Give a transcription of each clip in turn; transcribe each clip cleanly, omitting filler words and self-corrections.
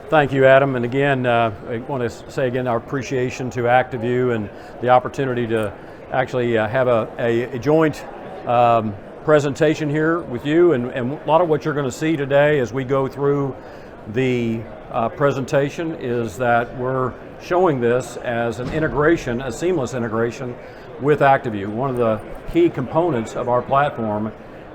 Thank you, Adam. And again, I want to say again our appreciation to ActiveView and the opportunity to actually have a joint presentation here with you. And a lot of what you're going to see today as we go through the presentation is that we're showing this as an integration, a seamless integration with ActiveView. One of the key components of our platform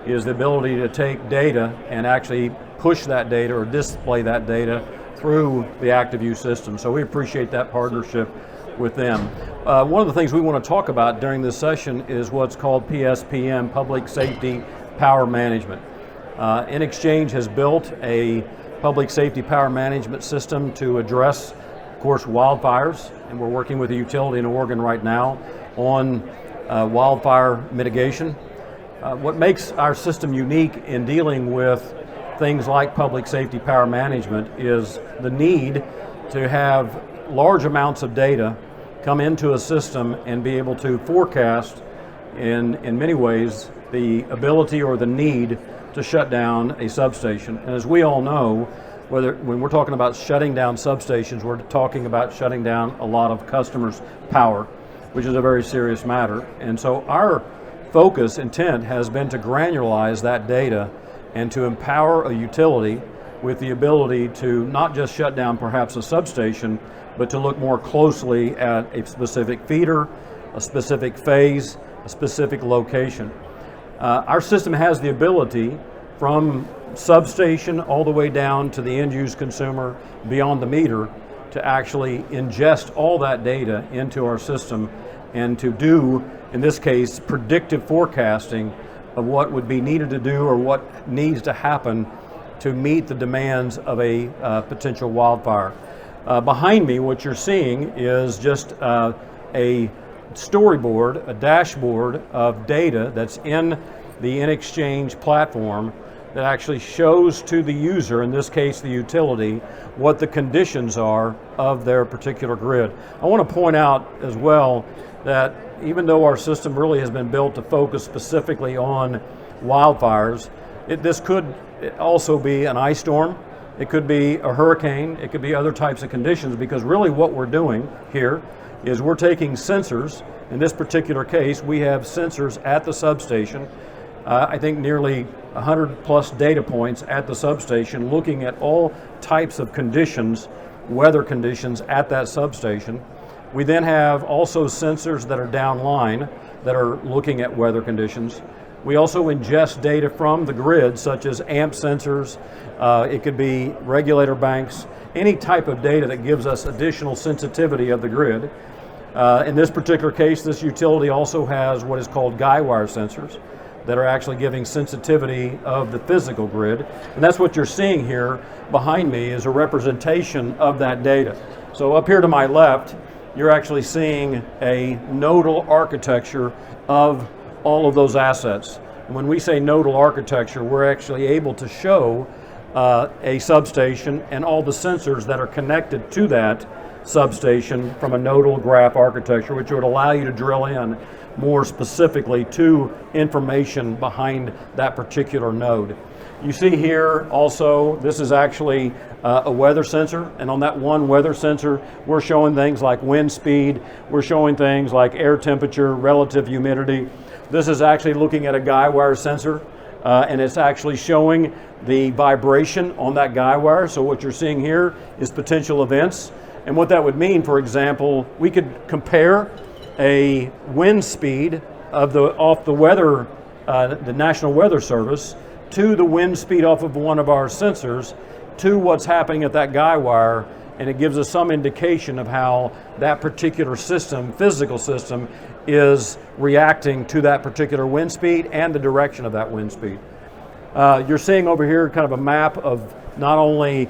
is the ability to take data and actually push that data or display that data through the ActiveView system. So we appreciate that partnership with them. One of the things we want to talk about during this session is what's called PSPM, Public Safety Power Management. EnXchange has built a public safety power management system to address, of course, wildfires, and we're working with a utility in Oregon right now on wildfire mitigation. What makes our system unique in dealing with things like public safety power management is the need to have large amounts of data come into a system and be able to forecast in many ways the ability or the need to shut down a substation. And as we all know, when we're talking about shutting down substations, we're talking about shutting down a lot of customers' power, which is a very serious matter. And so our focus, intent, has been to granularize that data and to empower a utility with the ability to not just shut down perhaps a substation, but to look more closely at a specific feeder, a specific phase, a specific location. Our system has the ability from substation all the way down to the end-use consumer beyond the meter to actually ingest all that data into our system and to do, in this case, predictive forecasting of what would be needed to do or what needs to happen to meet the demands of a potential wildfire. Behind me, what you're seeing is just a storyboard, a dashboard of data that's in the EnXchange platform that actually shows to the user, in this case the utility, what the conditions are of their particular grid. I want to point out as well that even though our system really has been built to focus specifically on wildfires, this could also be an ice storm, it could be a hurricane, it could be other types of conditions, because really what we're doing here is we're taking sensors. In this particular case, we have sensors at the substation, I think nearly 100 plus data points at the substation looking at all types of conditions, weather conditions at that substation. We then have also sensors that are downline that are looking at weather conditions. We also ingest data from the grid, such as amp sensors, it could be regulator banks, any type of data that gives us additional sensitivity of the grid. In this particular case, this utility also has what is called guy wire sensors that are actually giving sensitivity of the physical grid. And that's what you're seeing here behind me is a representation of that data. So up here to my left, you're actually seeing a nodal architecture of all of those assets. And when we say nodal architecture, we're actually able to show a substation and all the sensors that are connected to that substation from a nodal graph architecture, which would allow you to drill in more specifically to information behind that particular node. You see here also, this is actually a weather sensor, and on that one weather sensor, we're showing things like wind speed, we're showing things like air temperature, relative humidity. This is actually looking at a guy wire sensor, and it's actually showing the vibration on that guy wire. So what you're seeing here is potential events. And what that would mean, for example, we could compare a wind speed of off the weather, the National Weather Service, to the wind speed off of one of our sensors, to what's happening at that guy wire, and it gives us some indication of how that particular system, physical system, is reacting to that particular wind speed and the direction of that wind speed. You're seeing over here kind of a map of not only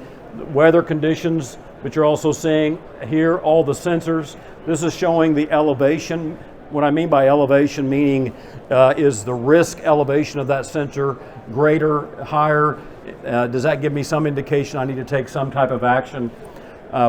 weather conditions, but you're also seeing here all the sensors. This is showing the elevation. What I mean by elevation, meaning is the risk elevation of that sensor greater, higher? Does that give me some indication I need to take some type of action?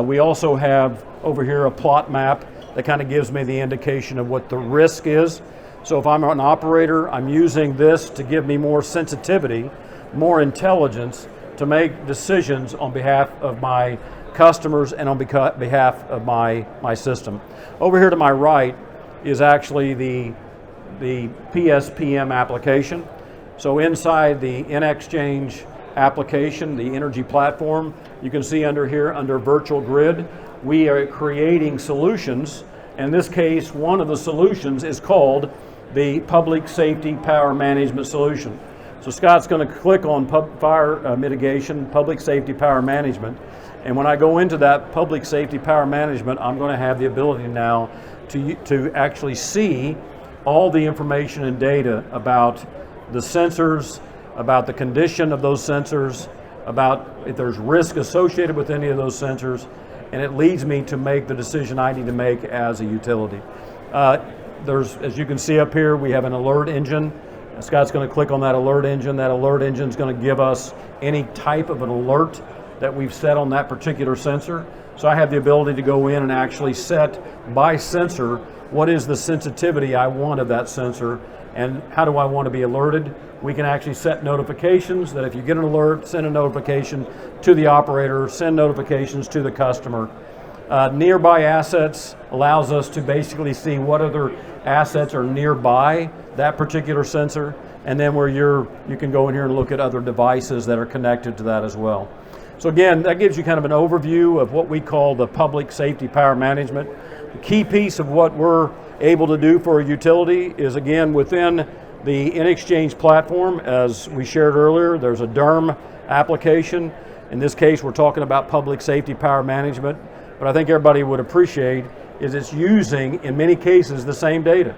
We also have over here a plot map that kind of gives me the indication of what the risk is. So if I'm an operator, I'm using this to give me more sensitivity, more intelligence to make decisions on behalf of my customers and on behalf of my system. Over here to my right is actually the PSPM application. So inside the EnXchange application, the energy platform, you can see under here, under virtual grid, we are creating solutions. In this case, one of the solutions is called the Public Safety Power Management Solution. So Scott's going to click on fire mitigation, Public Safety Power Management. And when I go into that Public Safety Power Management, I'm going to have the ability now to actually see all the information and data about the sensors, about the condition of those sensors, about if there's risk associated with any of those sensors, and it leads me to make the decision I need to make as a utility. As you can see up here, we have an alert engine. Scott's going to click on that alert engine. That alert engine is going to give us any type of an alert that we've set on that particular sensor. So I have the ability to go in and actually set by sensor what is the sensitivity I want of that sensor and how do I want to be alerted. We can actually set notifications that if you get an alert, send a notification to the operator, send notifications to the customer. Nearby assets allows us to basically see what other assets are nearby that particular sensor, and then where you can go in here and look at other devices that are connected to that as well. So again, that gives you kind of an overview of what we call the public safety power management. The key piece of what we're able to do for a utility is, again, within the EnXchange platform, as we shared earlier, there's a DERM application. In this case, we're talking about public safety power management, but I think everybody would appreciate is it's using, in many cases, the same data.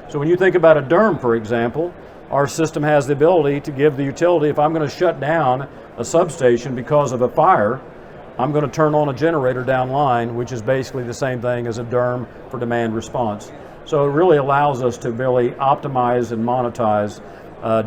So when you think about a DERM, for example, our system has the ability to give the utility, if I'm going to shut down a substation because of a fire, I'm going to turn on a generator downline, which is basically the same thing as a DERM for demand response. So it really allows us to really optimize and monetize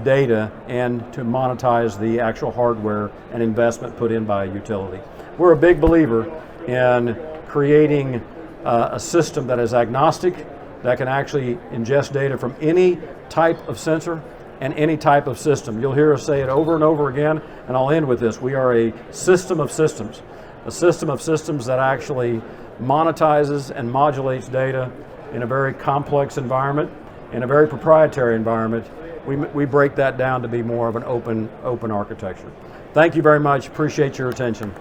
data and to monetize the actual hardware and investment put in by a utility. We're a big believer in creating a system that is agnostic, that can actually ingest data from any type of sensor and any type of system. You'll hear us say it over and over again, and I'll end with this. We are a system of systems that actually monetizes and modulates data in a very complex environment, in a very proprietary environment. We break that down to be more of an open architecture. Thank you very much, appreciate your attention.